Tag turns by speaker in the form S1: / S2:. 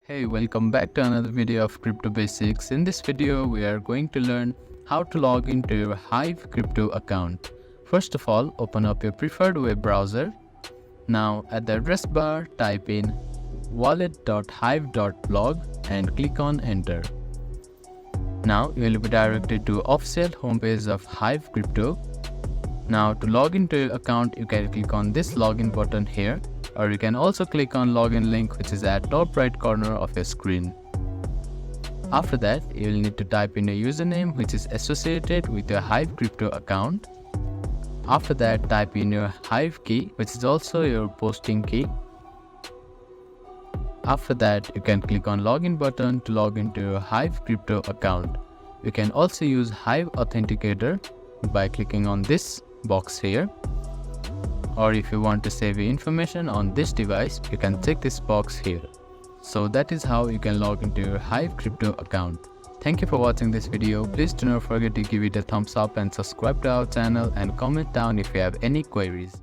S1: Hey, welcome back to another video of Crypto Basics. In this video, we are going to learn how to log into your Hive crypto account. First of all, open up your preferred web browser. Now, at the address bar, type in wallet.hive.blog and click on enter. Now, you will be directed to official homepage of Hive Crypto. Now, to log into your account, you can click on this login button here, or you can also click on login link, which is at top right corner of your screen. After that, you will need to type in a username which is associated with your Hive crypto account. After that, type in your Hive key, which is also your posting key. After that, you can click on login button to log into your Hive crypto account. You can also use Hive Authenticator by clicking on this box here. Or if you want to save your information on this device, you can check this box here. So that is how you can log into your Hive crypto account. Thank you for watching this video. Please do not forget to give it a thumbs up and subscribe to our channel and comment down if you have any queries.